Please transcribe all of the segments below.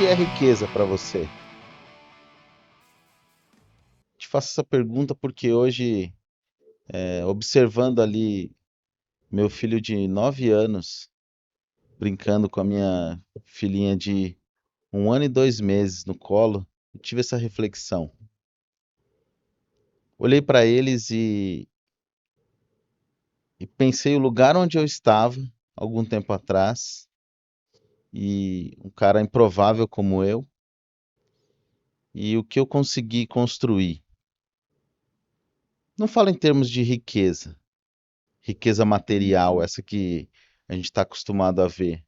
que é riqueza para você? Te faço essa pergunta porque hoje, observando ali meu filho de 9 anos, brincando com a minha filhinha de 1 ano e 2 meses no colo, eu tive essa reflexão. Olhei para eles e pensei o lugar onde eu estava algum tempo atrás, e um cara improvável como eu, e o que eu consegui construir. Não falo em termos de riqueza, riqueza material, essa que a gente está acostumado a ver,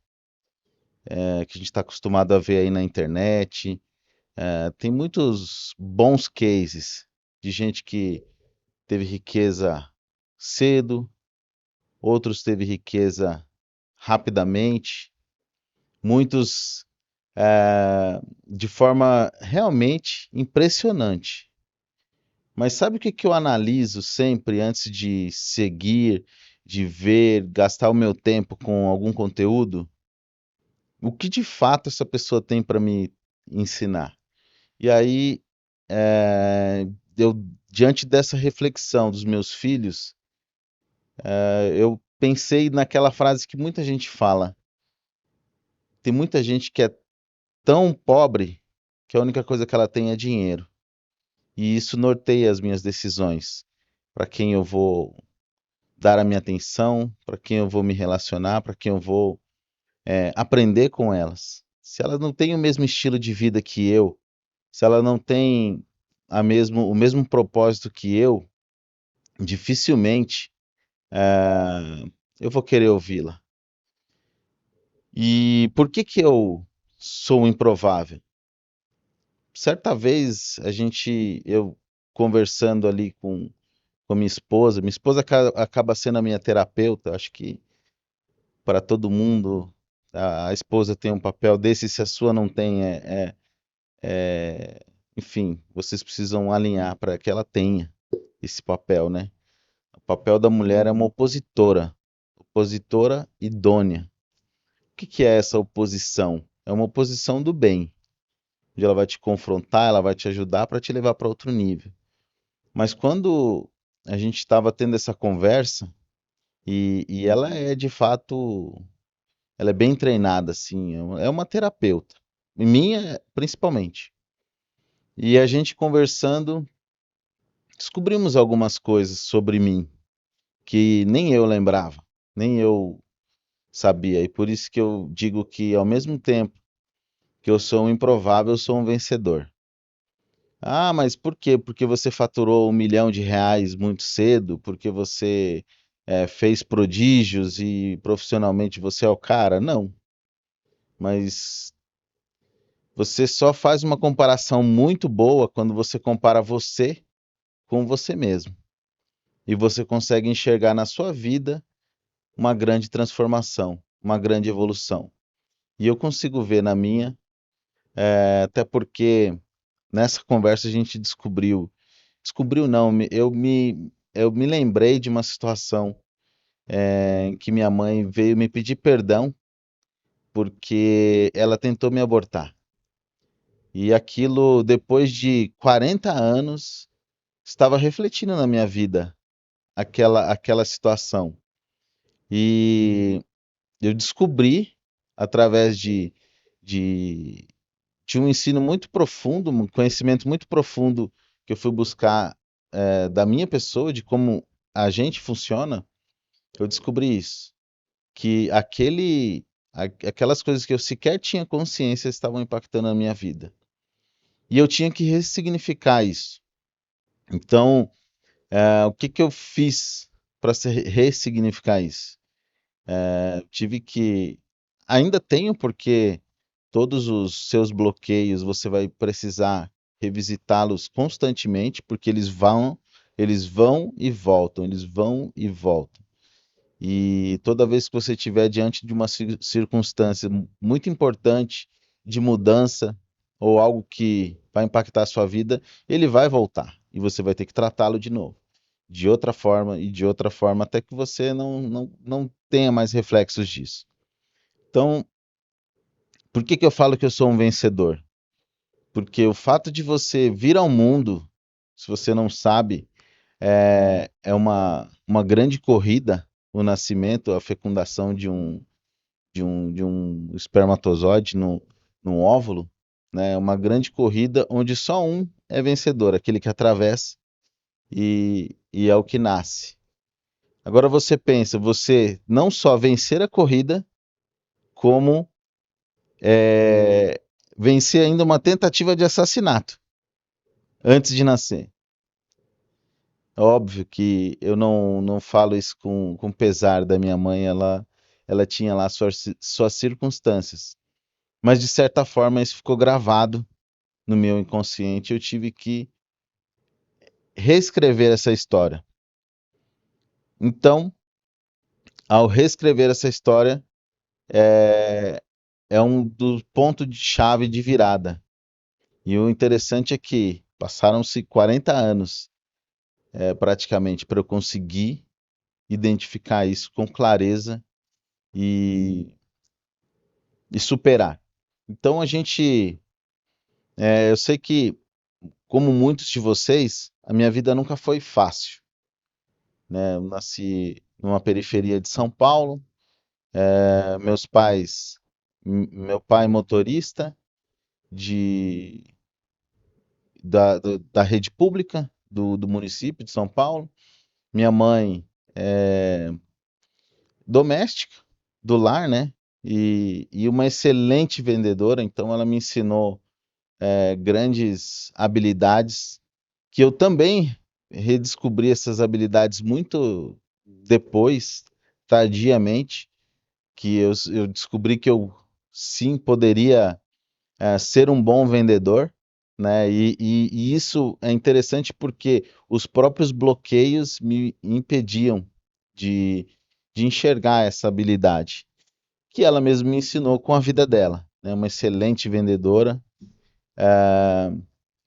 que a gente está acostumado a ver aí na internet. Tem muitos bons cases de gente que teve riqueza cedo, outros teve riqueza rapidamente, muitos de forma realmente impressionante. Mas sabe o que que eu analiso sempre antes de seguir, de ver, gastar o meu tempo com algum conteúdo? O que de fato essa pessoa tem para me ensinar? E aí, eu, diante dessa reflexão dos meus filhos, eu pensei naquela frase que muita gente fala. Tem muita gente que é tão pobre que a única coisa que ela tem é dinheiro. E isso norteia as minhas decisões. Para quem eu vou dar a minha atenção, para quem eu vou me relacionar, para quem eu vou aprender com elas. Se elas não têm o mesmo estilo de vida que eu, se ela não tem o mesmo propósito que eu, dificilmente eu vou querer ouvi-la. E por que que eu sou um improvável? Certa vez eu conversando ali com minha esposa acaba sendo a minha terapeuta. Acho que para todo mundo a esposa tem um papel desse, se a sua não tem, enfim, vocês precisam alinhar para que ela tenha esse papel, né? O papel da mulher é uma opositora idônea. O que que é essa oposição? É uma oposição do bem, onde ela vai te confrontar, ela vai te ajudar para te levar para outro nível. Mas quando a gente estava tendo essa conversa, e ela é de fato, ela é bem treinada, assim, é uma terapeuta, e minha principalmente. E a gente conversando, descobrimos algumas coisas sobre mim que nem eu lembrava, nem eu sabia. E por isso que eu digo que, ao mesmo tempo que eu sou um improvável, eu sou um vencedor. Ah, mas por quê? Porque você faturou R$ 1 milhão muito cedo? Porque você fez prodígios e profissionalmente você é o cara? Não. Mas você só faz uma comparação muito boa quando você compara você com você mesmo. E você consegue enxergar na sua vida uma grande transformação, uma grande evolução. E eu consigo ver na minha, até porque nessa conversa a gente descobriu não, eu me lembrei de uma situação em que minha mãe veio me pedir perdão porque ela tentou me abortar. E aquilo, depois de 40 anos, estava refletindo na minha vida, aquela situação. E eu descobri, através de, de um ensino muito profundo, um conhecimento muito profundo que eu fui buscar da minha pessoa, de como a gente funciona, eu descobri isso. Que aquelas coisas que eu sequer tinha consciência estavam impactando a minha vida. E eu tinha que ressignificar isso. Então, o que que eu fiz para ressignificar isso? Tive que. Ainda tenho, porque todos os seus bloqueios você vai precisar revisitá-los constantemente, porque eles vão e voltam, eles vão e voltam. E toda vez que você estiver diante de uma circunstância muito importante de mudança ou algo que vai impactar a sua vida, ele vai voltar e você vai ter que tratá-lo de novo, de outra forma e de outra forma, até que você não tenha mais reflexos disso. Então, Por que que eu falo que eu sou um vencedor? Porque o fato de você vir ao mundo, se você não sabe, é uma grande corrida, o nascimento, a fecundação de um espermatozoide no óvulo, né? É uma grande corrida onde só um é vencedor, aquele que atravessa e é o que nasce. Agora você pensa, você não só vencer a corrida, como é, vencer ainda uma tentativa de assassinato antes de nascer. É óbvio que eu não falo isso com pesar da minha mãe, ela tinha lá suas circunstâncias. Mas de certa forma isso ficou gravado no meu inconsciente. Eu tive que reescrever essa história. Então, ao reescrever essa história, é, é um dos pontos de chave de virada. E o interessante é que passaram-se 40 anos, praticamente, para eu conseguir identificar isso com clareza e, e superar. Então eu sei que, como muitos de vocês, a minha vida nunca foi fácil, né? Eu nasci numa periferia de São Paulo, meus pais, meu pai motorista de, da rede pública do município de São Paulo, minha mãe doméstica do lar, né? E uma excelente vendedora, então ela me ensinou grandes habilidades que eu também redescobri essas habilidades muito depois, tardiamente, que eu descobri que eu sim poderia ser um bom vendedor, né? E isso é interessante porque os próprios bloqueios me impediam de, de enxergar essa habilidade, que ela mesma me ensinou com a vida dela, né? Uma excelente vendedora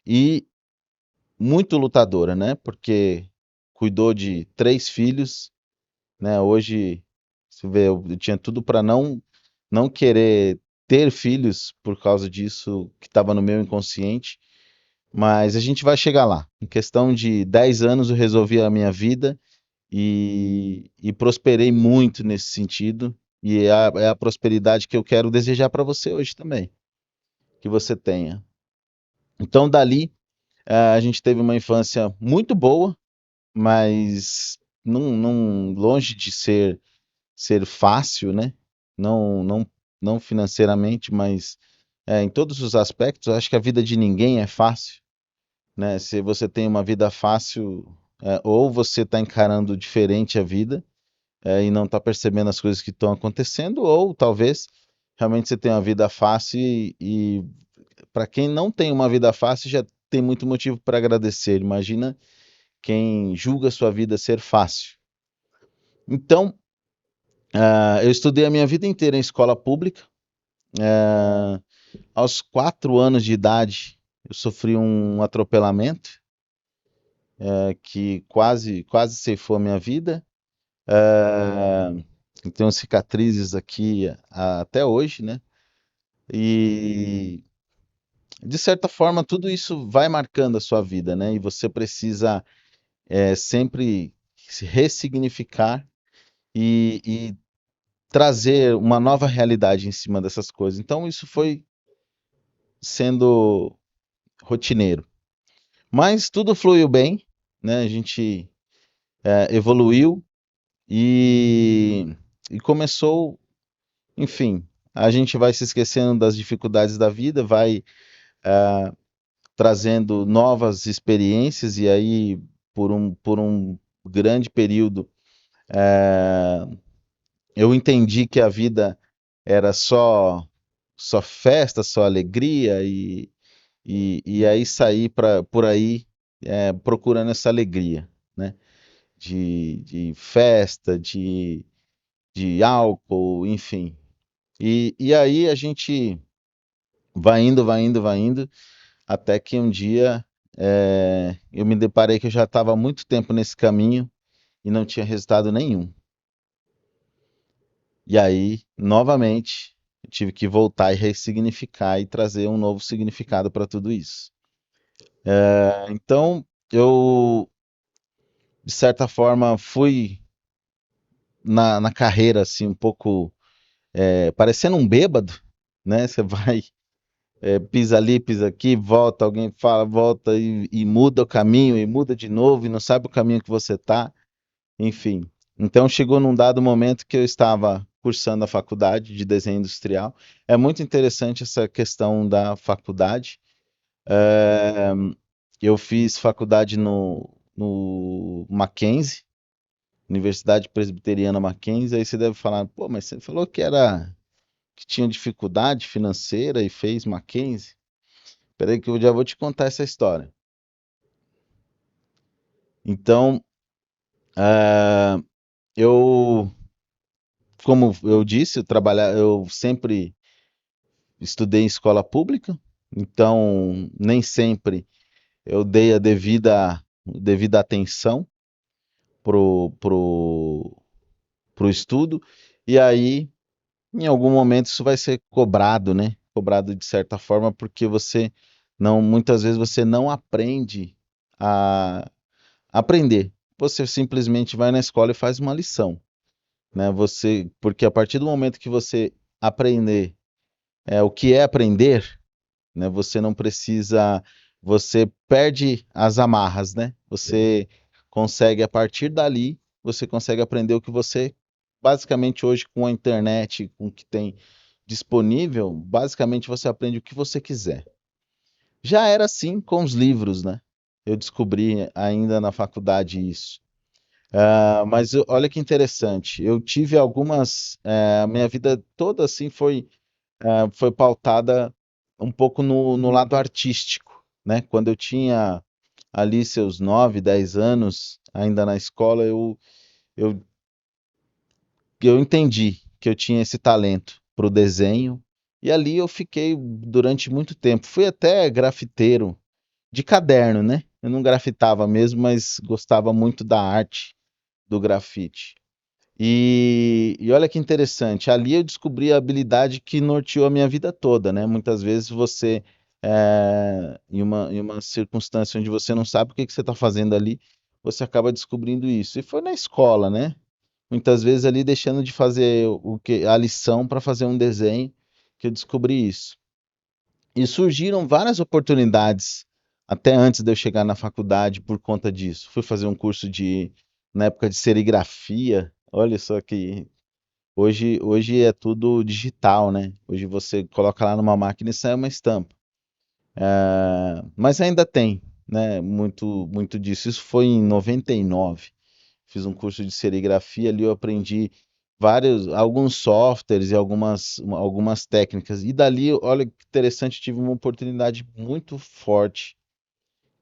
e muito lutadora, né? Porque cuidou de 3 filhos, né? Hoje, você vê, eu tinha tudo para não querer ter filhos por causa disso que estava no meu inconsciente, mas a gente vai chegar lá. Em questão de 10 anos eu resolvi a minha vida e prosperei muito nesse sentido. E é a prosperidade que eu quero desejar para você hoje também, que você tenha. Então, dali, a gente teve uma infância muito boa, mas longe de ser fácil, né? Não, não, não financeiramente, mas em todos os aspectos. Eu acho que a vida de ninguém é fácil, né? Se você tem uma vida fácil, ou você está encarando diferente a vida, e não está percebendo as coisas que estão acontecendo, ou talvez realmente você tenha uma vida fácil e para quem não tem uma vida fácil já tem muito motivo para agradecer. Imagina quem julga sua vida ser fácil. Então, eu estudei a minha vida inteira em escola pública. Ah, Aos 4 anos de idade, eu sofri um atropelamento que quase ceifou a minha vida. Ah, eu tenho cicatrizes aqui até hoje, né? E de certa forma tudo isso vai marcando a sua vida, né? E você precisa sempre se ressignificar e trazer uma nova realidade em cima dessas coisas. Então isso foi sendo rotineiro. Mas tudo fluiu bem, né? A gente evoluiu e, e começou, enfim, a gente vai se esquecendo das dificuldades da vida, vai trazendo novas experiências e aí por um grande período eu entendi que a vida era só festa, só alegria e aí saí por aí procurando essa alegria, né? De festa, de álcool, enfim. E aí a gente vai indo, vai indo, vai indo, até que um dia eu me deparei que eu já estava há muito tempo nesse caminho e não tinha resultado nenhum. E aí, novamente, tive que voltar e ressignificar e trazer um novo significado para tudo isso. Então, eu, de certa forma, fui na carreira, assim, um pouco parecendo um bêbado, né? Você vai, pisa ali, pisa aqui, volta, alguém fala, volta e muda o caminho, e muda de novo, e não sabe o caminho que você tá, enfim. Então, chegou num dado momento que eu estava cursando a faculdade de desenho industrial. É muito interessante essa questão da faculdade. É, eu fiz faculdade no Mackenzie, Universidade Presbiteriana Mackenzie. Aí você deve falar, pô, mas você falou que tinha dificuldade financeira e fez Mackenzie. Peraí que eu já vou te contar essa história. Então, ah, eu, como eu disse, eu sempre estudei em escola pública, então nem sempre eu dei a devida atenção pro estudo, e aí em algum momento isso vai ser cobrado, né? Cobrado de certa forma, porque muitas vezes você não aprende a aprender. Você simplesmente vai na escola e faz uma lição, né? Porque a partir do momento que você aprender o que é aprender, né? Você não precisa, você perde as amarras, né? Você consegue a partir dali, você consegue aprender o que você basicamente hoje com a internet, com o que tem disponível, basicamente você aprende o que você quiser. Já era assim com os livros, né? Eu descobri ainda na faculdade isso. Mas olha que interessante, eu tive a minha vida toda assim foi pautada um pouco no lado artístico, né? Quando eu tinha ali seus 9, 10 anos, ainda na escola, eu, eu entendi que eu tinha esse talento para o desenho, e ali eu fiquei durante muito tempo. Fui até grafiteiro de caderno, né? Eu não grafitava mesmo, mas gostava muito da arte do grafite. E olha que interessante, ali eu descobri a habilidade que norteou a minha vida toda, né? Muitas vezes você, em uma circunstância onde você não sabe o que que você está fazendo ali, você acaba descobrindo isso. E foi na escola, né? Muitas vezes ali deixando de fazer a lição para fazer um desenho, que eu descobri isso. E surgiram várias oportunidades até antes de eu chegar na faculdade por conta disso. Fui fazer um curso na época de serigrafia. Olha só que hoje é tudo digital, né? Hoje você coloca lá numa máquina e sai uma estampa. Mas ainda tem, né? Muito disso. Isso foi em 99. Fiz um curso de serigrafia ali, eu aprendi alguns softwares e algumas técnicas. E dali, olha que interessante, tive uma oportunidade muito forte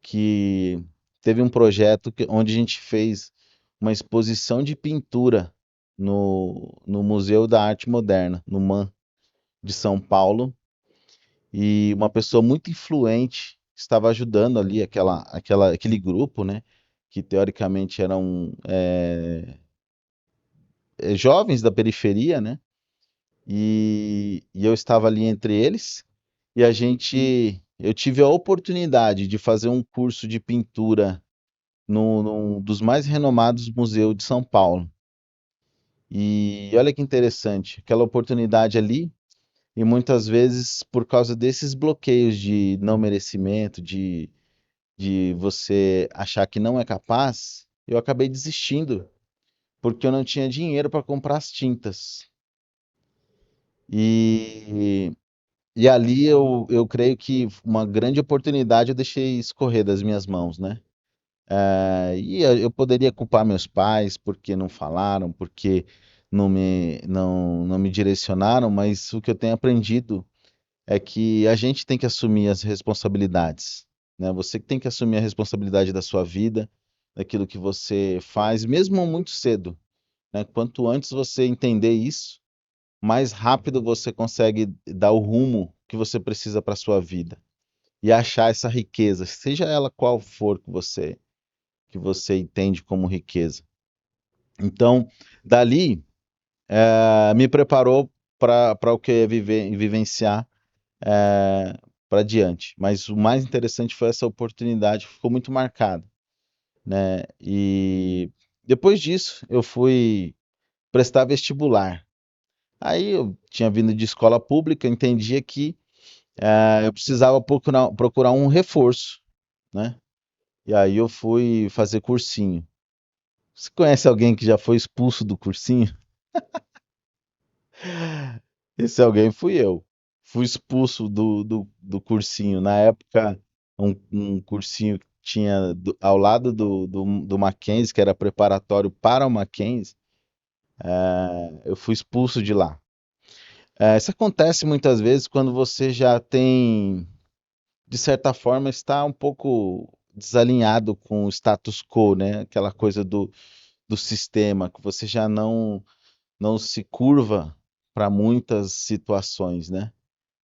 que teve um projeto onde a gente fez uma exposição de pintura no Museu da Arte Moderna, no MAM de São Paulo, e uma pessoa muito influente estava ajudando ali aquele grupo, né? Que teoricamente eram jovens da periferia, né? E eu estava ali entre eles, e eu tive a oportunidade de fazer um curso de pintura num dos mais renomados museus de São Paulo. E olha que interessante, aquela oportunidade ali, e muitas vezes por causa desses bloqueios de não merecimento, de você achar que não é capaz, eu acabei desistindo, porque eu não tinha dinheiro para comprar as tintas. E, e ali eu creio que uma grande oportunidade eu deixei escorrer das minhas mãos, né? Eu poderia culpar meus pais porque não falaram, porque não me direcionaram, mas o que eu tenho aprendido é que a gente tem que assumir as responsabilidades, né? Você que tem que assumir a responsabilidade da sua vida, daquilo que você faz, mesmo muito cedo, né? Quanto antes você entender isso, mais rápido você consegue dar o rumo que você precisa para a sua vida e achar essa riqueza, seja ela qual for que você entende como riqueza. Então, dali, me preparou. para o que eu ia vivenciar para diante. Mas o mais interessante foi essa oportunidade, que ficou muito marcada, né? E depois disso, eu fui prestar vestibular. Aí eu tinha vindo de escola pública, eu entendia que eu precisava procurar um reforço, né? E aí eu fui fazer cursinho. Você conhece alguém que já foi expulso do cursinho? Esse alguém fui eu. Fui expulso do cursinho. Na época, um cursinho que tinha ao lado do Mackenzie, que era preparatório para o Mackenzie, eu fui expulso de lá. Isso acontece muitas vezes quando você já tem, de certa forma, está um pouco desalinhado com o status quo, né? Aquela coisa do sistema, que você já não se curva para muitas situações, né?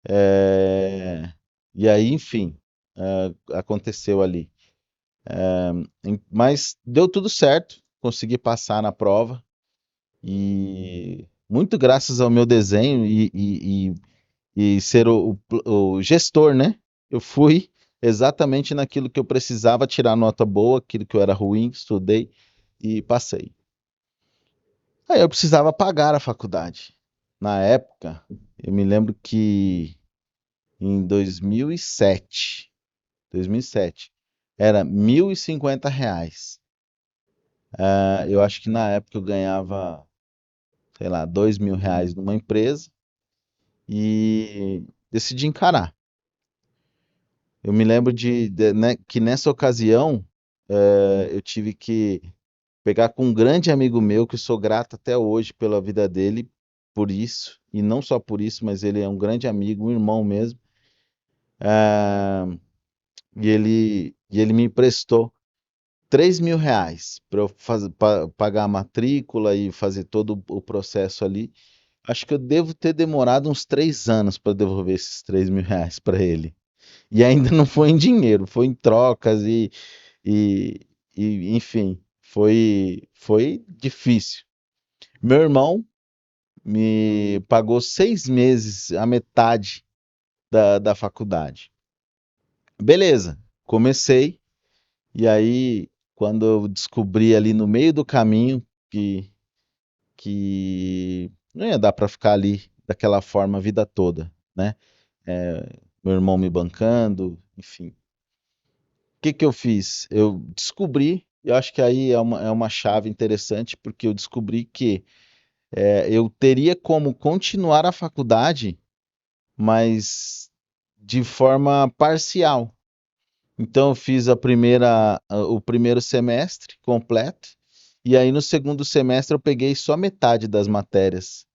É, E aí, enfim, aconteceu ali. Mas deu tudo certo, consegui passar na prova e muito graças ao meu desenho e ser o gestor, né? Eu fui exatamente naquilo que eu precisava tirar nota boa, aquilo que eu era ruim, estudei e passei. Aí eu precisava pagar a faculdade. Na época, eu me lembro que em 2007, era R$ 1.050. Eu acho que na época eu ganhava, sei lá, R$ 2.000 numa empresa e decidi encarar. Eu me lembro né, que nessa ocasião eu tive que pegar com um grande amigo meu, que eu sou grato até hoje pela vida dele, por isso, e não só por isso, mas ele é um grande amigo, um irmão mesmo, e ele me emprestou R$ 3.000 para eu pagar a matrícula e fazer todo o processo ali. Acho que eu devo ter demorado uns 3 anos para devolver esses R$ 3.000 para ele. E ainda não foi em dinheiro, foi em trocas e, enfim, foi difícil. Meu irmão me pagou 6 meses, a metade da faculdade. Beleza, comecei, e aí, quando eu descobri ali no meio do caminho que não ia dar para ficar ali daquela forma a vida toda, né? Meu irmão me bancando, enfim. O que que eu fiz? Eu descobri, eu acho que aí é uma chave interessante, porque eu descobri que eu teria como continuar a faculdade, mas de forma parcial. Então eu fiz o primeiro semestre completo, e aí no segundo semestre eu peguei só metade das matérias.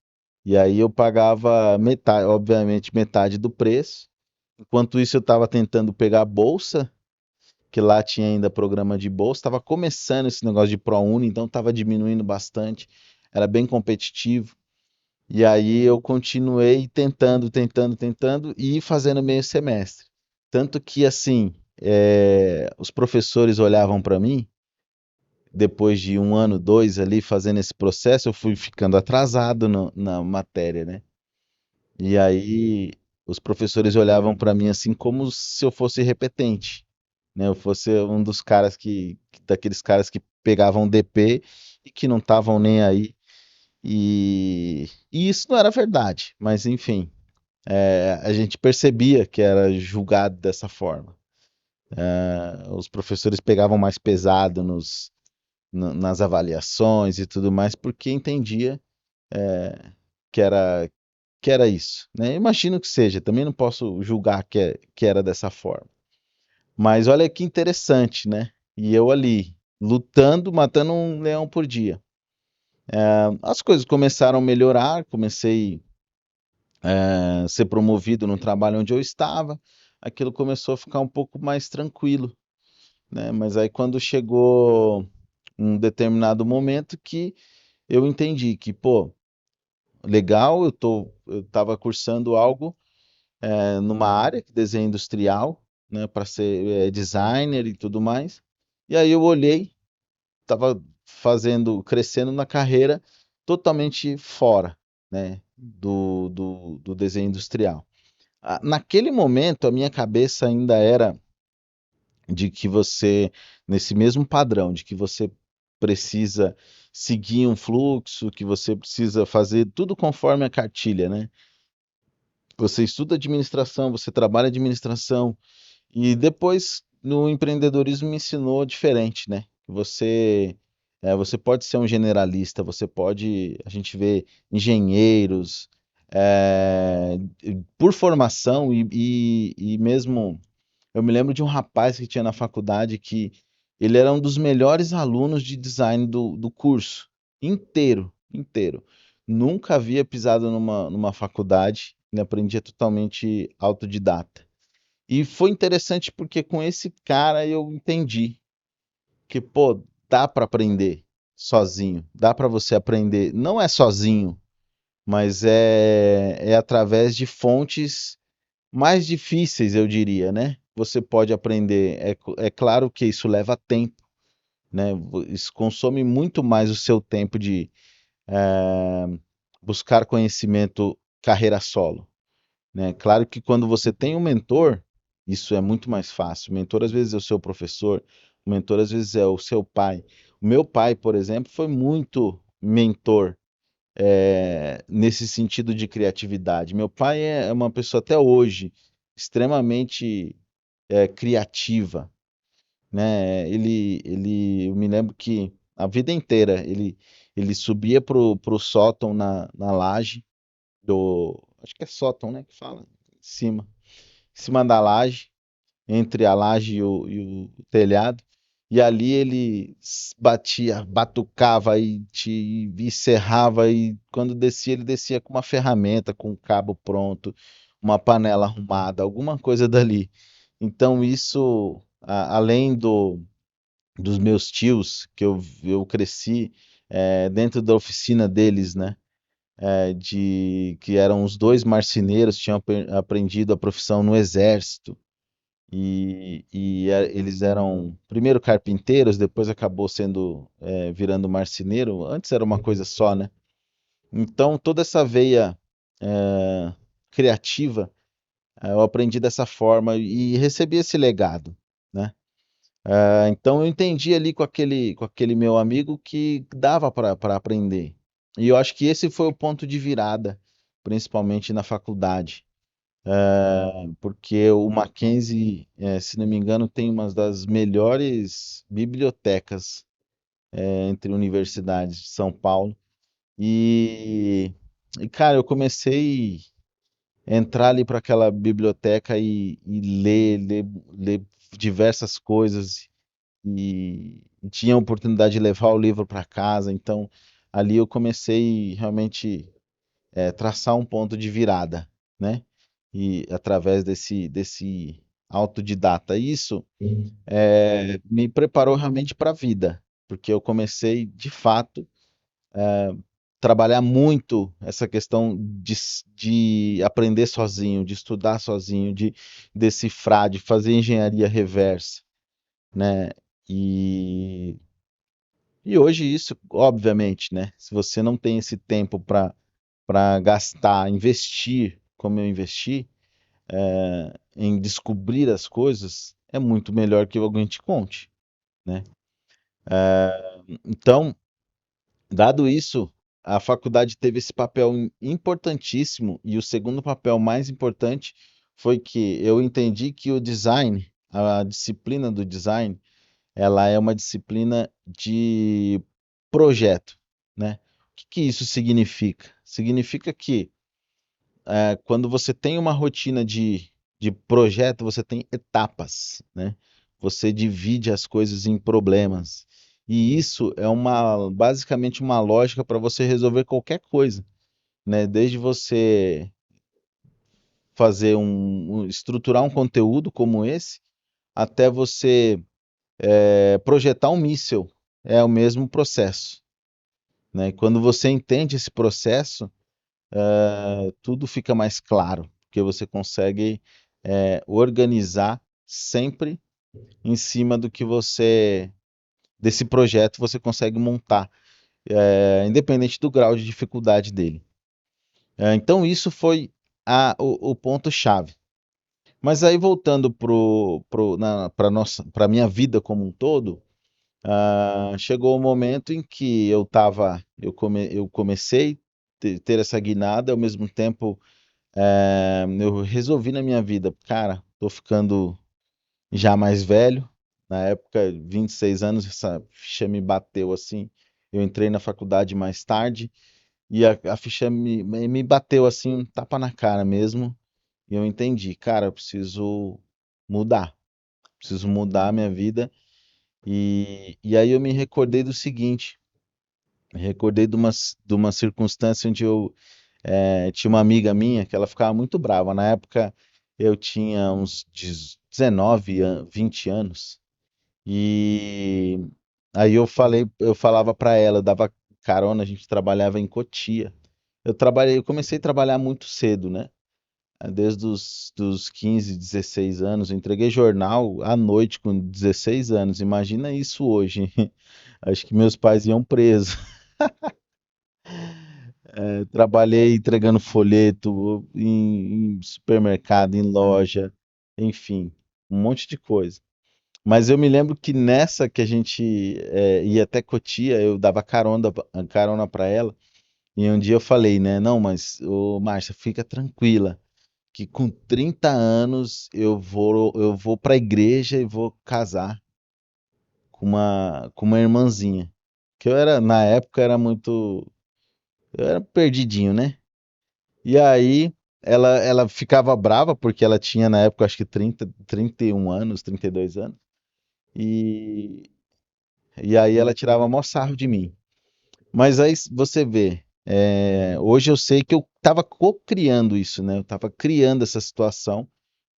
E aí eu pagava metade, obviamente metade do preço. Enquanto isso eu estava tentando pegar a bolsa, que lá tinha ainda programa de bolsa, estava começando esse negócio de ProUni, então estava diminuindo bastante, era bem competitivo. E aí eu continuei tentando, tentando, tentando e fazendo meio semestre. Tanto que, assim, os professores olhavam para mim, depois de um ano, dois ali fazendo esse processo, eu fui ficando atrasado na matéria, né? E aí os professores olhavam para mim assim como se eu fosse repetente, né? Eu fosse um dos caras daqueles caras que pegavam DP e que não estavam nem aí. E isso não era verdade, mas enfim, a gente percebia que era julgado dessa forma. Os professores pegavam mais pesado nas avaliações e tudo mais, porque entendia que era, que era isso, né? Imagino que seja, também não posso julgar que era dessa forma. Mas olha que interessante, né? E eu ali, lutando, matando um leão por dia. As coisas começaram a melhorar, comecei ser promovido no trabalho onde eu estava, aquilo começou a ficar um pouco mais tranquilo, né? Mas aí quando chegou um determinado momento que eu entendi que, pô, legal, eu estava cursando algo numa área, desenho industrial, né, para ser designer e tudo mais. E aí eu olhei, estava crescendo na carreira totalmente fora, né? do desenho industrial. Naquele momento, a minha cabeça ainda era de que você, nesse mesmo padrão, de que você precisa seguir um fluxo, que você precisa fazer tudo conforme a cartilha, né? Você estuda administração, você trabalha administração, e depois no empreendedorismo me ensinou diferente, né? Você pode ser um generalista, a gente vê engenheiros, é, por formação e mesmo eu me lembro de um rapaz que tinha na faculdade que ele era um dos melhores alunos de design do curso inteiro, inteiro. Nunca havia pisado numa faculdade, ele aprendia totalmente autodidata. E foi interessante porque com esse cara eu entendi que, pô, dá para aprender sozinho, dá para você aprender, não é sozinho, mas é através de fontes mais difíceis, eu diria, né? Você pode aprender. É claro que isso leva tempo, né? Isso consome muito mais o seu tempo de buscar conhecimento carreira solo, né? Claro que quando você tem um mentor, isso é muito mais fácil. O mentor às vezes é o seu professor, o mentor às vezes é o seu pai. O meu pai, por exemplo, foi muito mentor nesse sentido de criatividade. Meu pai é uma pessoa até hoje extremamente criativa, né? Eu me lembro que a vida inteira ele subia pro sótão na laje acho que é sótão, né, que fala, em cima da laje, entre a laje e o telhado, e ali ele batia, batucava e serrava, e quando descia, ele descia com uma ferramenta, com um cabo pronto, uma panela arrumada, alguma coisa dali. Então isso, além dos meus tios, eu cresci dentro da oficina deles, né? Que eram os dois marceneiros, tinham aprendido a profissão no exército. Eles eram primeiro carpinteiros, depois acabou virando marceneiro. Antes era uma coisa só, né? Então toda essa veia é, criativa eu aprendi dessa forma e recebi esse legado, né? Então eu entendi ali com aquele meu amigo que dava para aprender. E eu acho que esse foi o ponto de virada, principalmente na faculdade. Porque o Mackenzie, se não me engano, tem uma das melhores bibliotecas entre universidades de São Paulo. E, cara, eu comecei a entrar ali para aquela biblioteca e ler diversas coisas e tinha a oportunidade de levar o livro para casa. Então, ali eu comecei realmente traçar um ponto de virada, né? E através desse autodidata. Isso me preparou realmente para a vida, porque eu comecei, de fato, trabalhar muito essa questão de aprender sozinho, de estudar sozinho, de decifrar, de fazer engenharia reversa, né? E, e hoje isso, obviamente, né? Se você não tem esse tempo para gastar, investir como eu investi, em descobrir as coisas, é muito melhor que alguém te conte, né? Então, dado isso, a faculdade teve esse papel importantíssimo e o segundo papel mais importante foi que eu entendi que o design, a disciplina do design, ela é uma disciplina de projeto, né? O que que isso significa? Significa que quando você tem uma rotina de projeto, você tem etapas, né? Você divide as coisas em problemas. E isso é basicamente uma lógica para você resolver qualquer coisa, né? Desde você estruturar um conteúdo como esse, até você projetar um míssil. É o mesmo processo, né? Quando você entende esse processo, tudo fica mais claro, porque você consegue organizar sempre em cima desse projeto, você consegue montar, independente do grau de dificuldade dele. Então isso foi o ponto-chave. Mas aí voltando para minha vida como um todo, chegou o momento em que eu comecei ter essa guinada, ao mesmo tempo eu resolvi na minha vida, cara, tô ficando já mais velho. Na época, 26 anos, essa ficha me bateu assim. Eu entrei na faculdade mais tarde e a ficha me bateu assim, um tapa na cara mesmo. E eu entendi, cara, eu mudar, preciso mudar a minha vida. E aí eu me recordei do seguinte, me recordei de uma circunstância onde eu tinha uma amiga minha que ela ficava muito brava. Na época eu tinha uns 19, 20 anos. E aí eu falava pra ela, eu dava carona, a gente trabalhava em Cotia. Eu comecei a trabalhar muito cedo, né? Desde dos 15, 16 anos. Eu entreguei jornal à noite com 16 anos. Imagina isso hoje. Acho que meus pais iam presos. Trabalhei entregando folheto em supermercado, em loja, enfim, um monte de coisa. Mas eu me lembro que nessa que a gente ia até Cotia, eu dava carona para ela. E um dia eu falei, né? Não, mas, ô, Márcia, fica tranquila, que com 30 anos eu vou para a igreja e vou casar com uma irmãzinha. Que na época, eu era perdidinho, né? E aí ela ficava brava porque ela tinha na época acho que 31 anos, 32 anos. E, e aí ela tirava mó sarro de mim. Mas aí você vê, hoje eu sei que eu estava co-criando isso, né? Eu estava criando essa situação,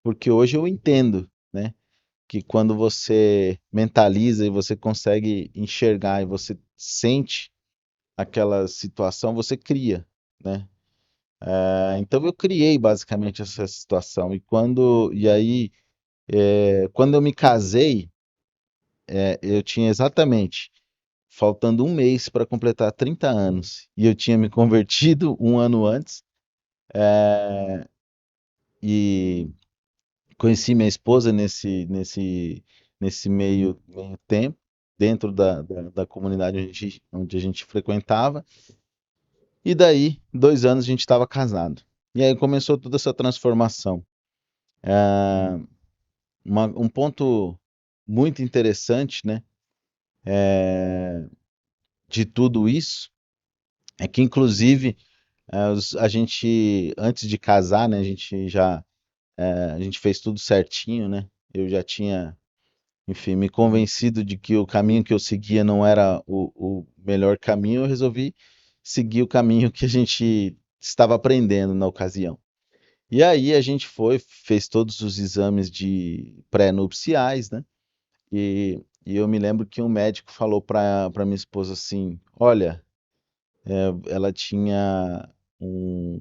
porque hoje eu entendo, né? Que quando você mentaliza e você consegue enxergar e você sente aquela situação, você cria, né? Então eu criei basicamente essa situação. Quando eu me casei, eu tinha exatamente faltando um mês para completar 30 anos. E eu tinha me convertido um ano antes e conheci minha esposa nesse meio tempo, dentro da comunidade onde a gente frequentava. E daí, 2 anos a gente estava casado. E aí começou toda essa transformação. Ah, um ponto muito interessante, né, de tudo isso é que, inclusive, a gente, antes de casar, né, a gente fez tudo certinho, né? Eu já tinha, enfim, me convencido de que o caminho que eu seguia não era o melhor caminho. Eu resolvi seguir o caminho que a gente estava aprendendo na ocasião. E aí a gente fez todos os exames de pré-nupciais, né? E eu me lembro que um médico falou para minha esposa assim: olha, ela tinha um,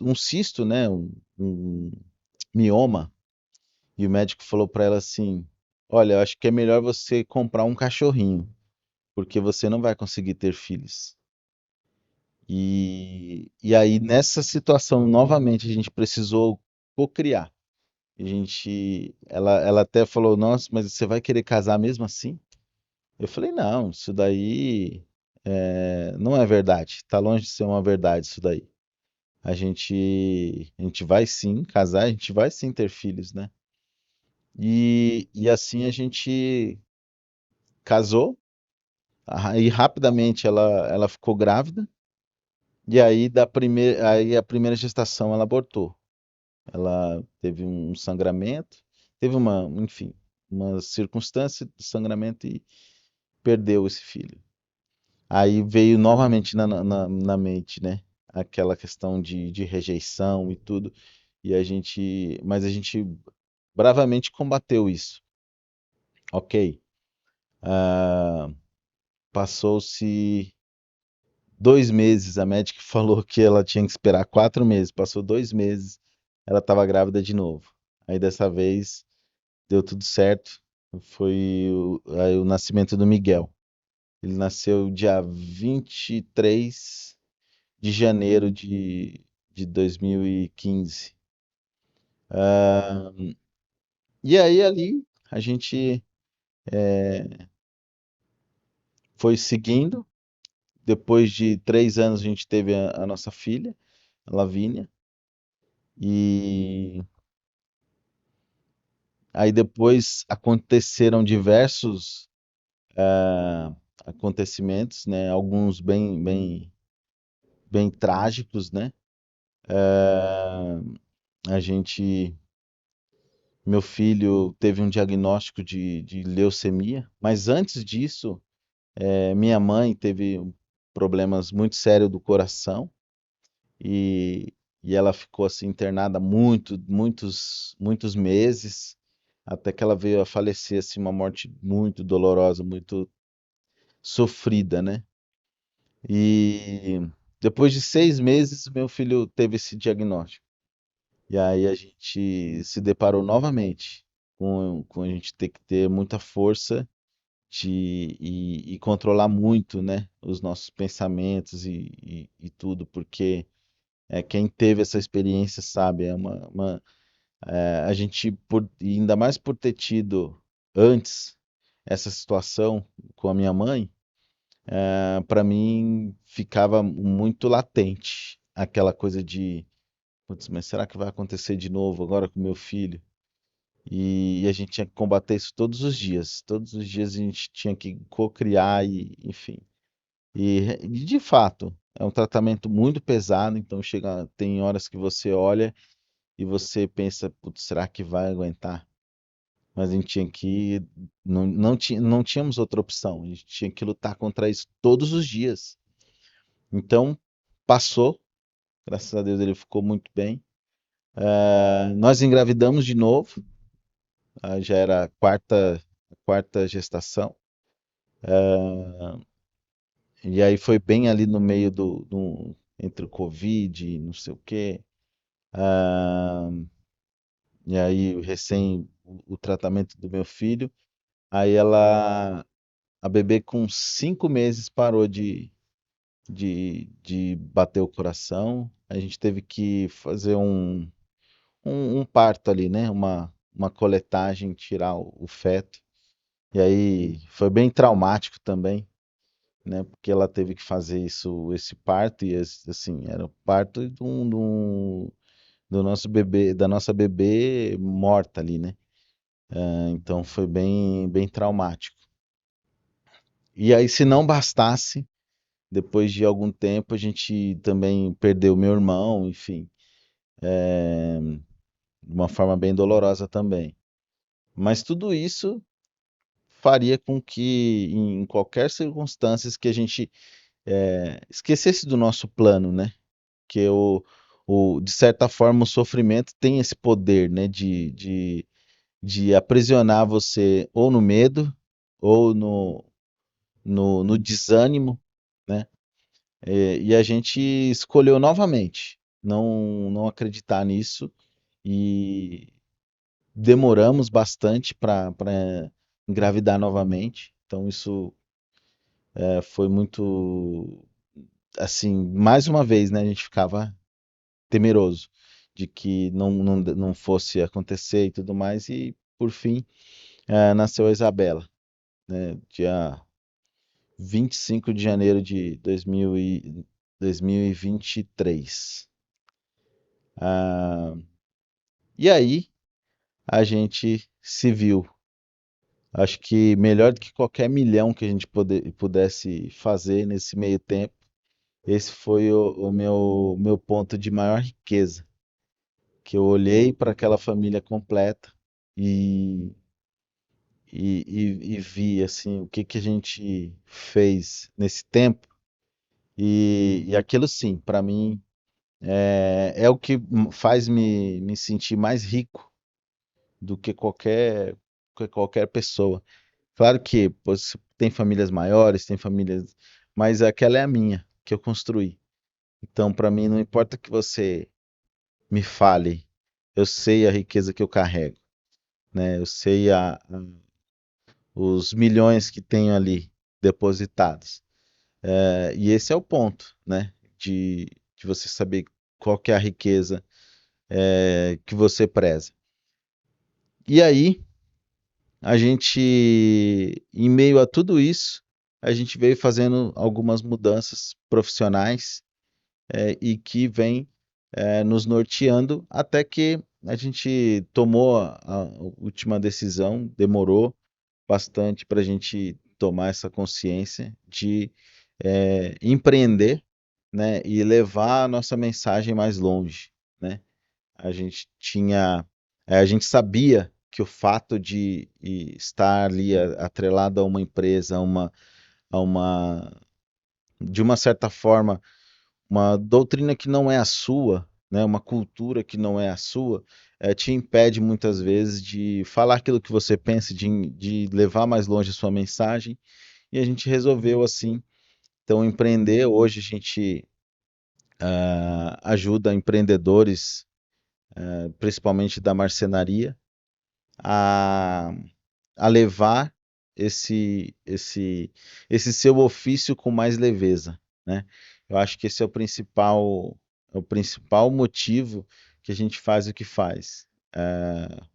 um cisto, né? Um mioma. E o médico falou para ela assim: olha, eu acho que é melhor você comprar um cachorrinho, porque você não vai conseguir ter filhos. E aí, nessa situação, novamente, a gente precisou cocriar. Ela até falou: nossa, mas você vai querer casar mesmo assim? Eu falei: não, isso daí não é verdade. Tá longe de ser uma verdade isso daí. A gente vai sim casar, a gente vai sim ter filhos, né? E assim a gente casou, aí rapidamente ela ficou grávida, e aí a primeira gestação ela abortou. Ela teve um sangramento, teve enfim, uma circunstância de sangramento e perdeu esse filho. Aí veio novamente na mente, né? Aquela questão de rejeição e tudo. Mas a gente bravamente combateu isso. Ok. Ah, passou-se 2 meses, a médica falou que ela tinha que esperar 4 meses. Passou 2 meses, ela estava grávida de novo. Aí dessa vez deu tudo certo. Foi o nascimento do Miguel. Ele nasceu dia 23. de janeiro de 2015. Ah, e aí ali a gente foi seguindo. Depois de 3 anos a gente teve a nossa filha, a Lavínia. E aí depois aconteceram diversos acontecimentos, né? Alguns bem trágicos, né? A gente, meu filho teve um diagnóstico de leucemia, mas antes disso, minha mãe teve problemas muito sérios do coração e, e ela ficou assim internada muitos meses, até que ela veio a falecer assim, uma morte muito dolorosa, muito sofrida, né? E depois de 6 meses, meu filho teve esse diagnóstico. E aí a gente se deparou novamente com a gente ter que ter muita força e controlar muito, né, os nossos pensamentos e tudo, porque quem teve essa experiência sabe, a gente, e ainda mais por ter tido antes essa situação com a minha mãe, para mim ficava muito latente aquela coisa de, putz, mas será que vai acontecer de novo agora com meu filho? E a gente tinha que combater isso todos os dias. Todos os dias a gente tinha que cocriar e, enfim. E de fato, é um tratamento muito pesado, então tem horas que você olha e você pensa, putz, será que vai aguentar? Mas a gente tinha que, não tínhamos outra opção, a gente tinha que lutar contra isso todos os dias. Então, passou, graças a Deus ele ficou muito bem. Nós engravidamos de novo, já era a quarta gestação, e aí foi bem ali no meio entre o Covid e não sei o quê. Ah, e aí, o tratamento do meu filho, aí a bebê com 5 meses parou de bater o coração. A gente teve que fazer um parto ali, né? Uma coletagem, tirar o feto. E aí foi bem traumático também, né? Porque ela teve que fazer esse parto, e assim, era o parto do nosso bebê, da nossa bebê morta ali, né? Então foi bem traumático. E aí, se não bastasse, depois de algum tempo, a gente também perdeu meu irmão, enfim, de uma forma bem dolorosa também. Mas tudo isso faria com que, em qualquer circunstância, que a gente esquecesse do nosso plano, né? Que de certa forma, o sofrimento tem esse poder, né? De aprisionar você ou no medo, ou no desânimo, né? E a gente escolheu novamente não acreditar nisso e demoramos bastante para engravidar novamente. Então isso foi muito, assim, mais uma vez, né? A gente ficava temeroso de que não fosse acontecer e tudo mais. E por fim, nasceu a Isabela, né? Dia 25 de janeiro de 2023. Ah, e aí a gente se viu. Acho que melhor do que qualquer milhão que a gente pudesse fazer nesse meio tempo, esse foi o meu ponto de maior riqueza. Que eu olhei para aquela família completa e, e vi assim o que a gente fez nesse tempo. E aquilo sim, para mim é o que faz me sentir mais rico do que qualquer pessoa. Claro que pô, tem famílias maiores, tem famílias, mas aquela é a minha, que eu construí. Então, para mim, não importa que você me fale, eu sei a riqueza que eu carrego, né? Eu sei os milhões que tenho ali depositados. E esse é o ponto, né? de você saber qual que é a riqueza que você preza. E aí, a gente, em meio a tudo isso, a gente veio fazendo algumas mudanças profissionais e que vem nos norteando até que a gente tomou a última decisão, demorou bastante para a gente tomar essa consciência de empreender, né, e levar a nossa mensagem mais longe, né? A gente sabia que o fato de estar ali atrelado a uma empresa, a uma, de uma certa forma, uma doutrina que não é a sua, né, uma cultura que não é a sua, te impede muitas vezes de falar aquilo que você pensa, de levar mais longe a sua mensagem, e a gente resolveu assim, então empreender. Hoje a gente ajuda empreendedores, principalmente da marcenaria, a, a levar esse seu ofício com mais leveza, né? Eu acho que esse é o principal motivo que a gente faz o que faz.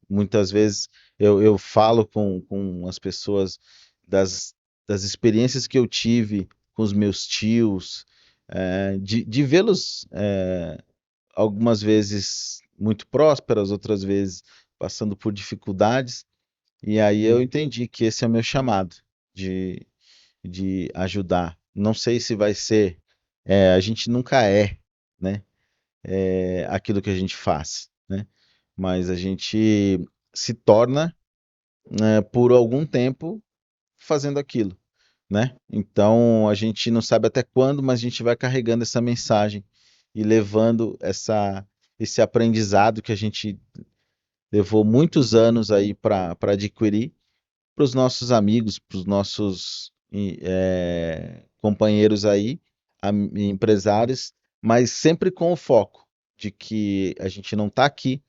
Muitas vezes eu falo com as pessoas das, das experiências que eu tive com os meus tios, de vê-los algumas vezes muito prósperas, outras vezes passando por dificuldades, e aí eu entendi que esse é o meu chamado de, de ajudar. Não sei se vai ser, a gente nunca né, aquilo que a gente faz, né? Mas a gente se torna, por algum tempo fazendo aquilo, né? Então a gente não sabe até quando, mas a gente vai carregando essa mensagem e levando esse aprendizado que a gente levou muitos anos aí para adquirir para os nossos amigos, para os nossos companheiros aí, empresários, mas sempre com o foco de que a gente não está aqui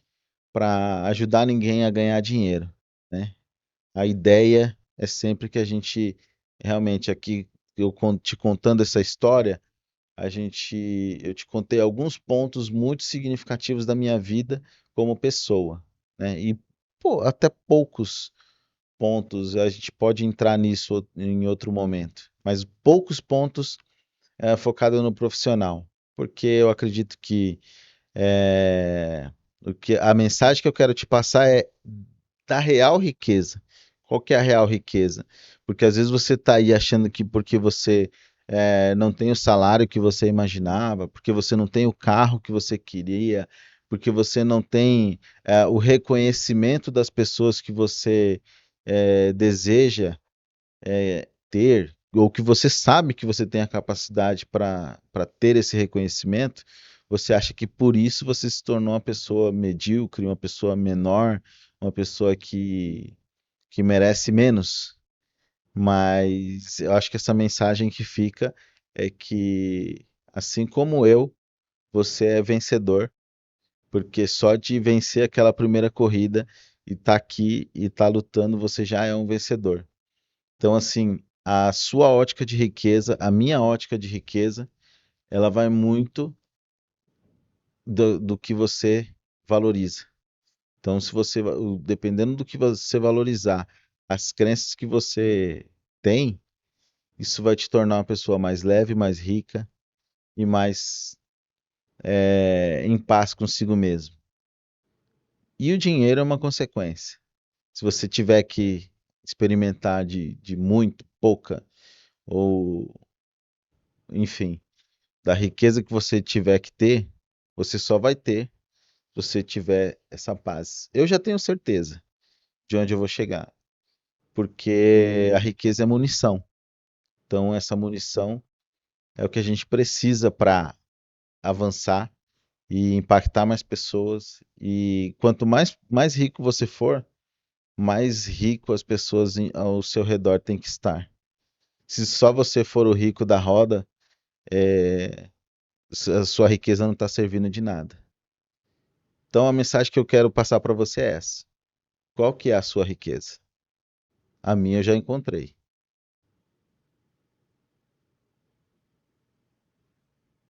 para ajudar ninguém a ganhar dinheiro, né? A ideia é sempre que a gente realmente aqui, te contando essa história, eu te contei alguns pontos muito significativos da minha vida como pessoa, né? E pô, até poucos pontos, a gente pode entrar nisso em outro momento, mas poucos pontos focado no profissional, porque eu acredito que a mensagem que eu quero te passar é da real riqueza. Qual que é a real riqueza? Porque às vezes você está aí achando que porque você não tem o salário que você imaginava, porque você não tem o carro que você queria, porque você não tem o reconhecimento das pessoas que você deseja ter, ou que você sabe que você tem a capacidade para ter esse reconhecimento, você acha que por isso você se tornou uma pessoa medíocre, uma pessoa menor, uma pessoa que merece menos. Mas eu acho que essa mensagem que fica é que, assim como eu, você é vencedor, porque só de vencer aquela primeira corrida e estar aqui e estar lutando, você já é um vencedor. Então, assim, a sua ótica de riqueza, a minha ótica de riqueza, ela vai muito do que você valoriza. Então, se você, dependendo do que você valorizar, as crenças que você tem, isso vai te tornar uma pessoa mais leve, mais rica e mais em paz consigo mesmo. E o dinheiro é uma consequência. Se você tiver que experimentar de muito, pouca, ou enfim, da riqueza que você tiver que ter, você só vai ter se você tiver essa paz. Eu já tenho certeza de onde eu vou chegar, porque a riqueza é munição. Então, essa munição é o que a gente precisa para avançar e impactar mais pessoas. E quanto mais rico você for, mais rico as pessoas ao seu redor têm que estar. Se só você for o rico da roda, é, a sua riqueza não está servindo de nada. Então a mensagem que eu quero passar para você é essa. Qual que é a sua riqueza? A minha eu já encontrei.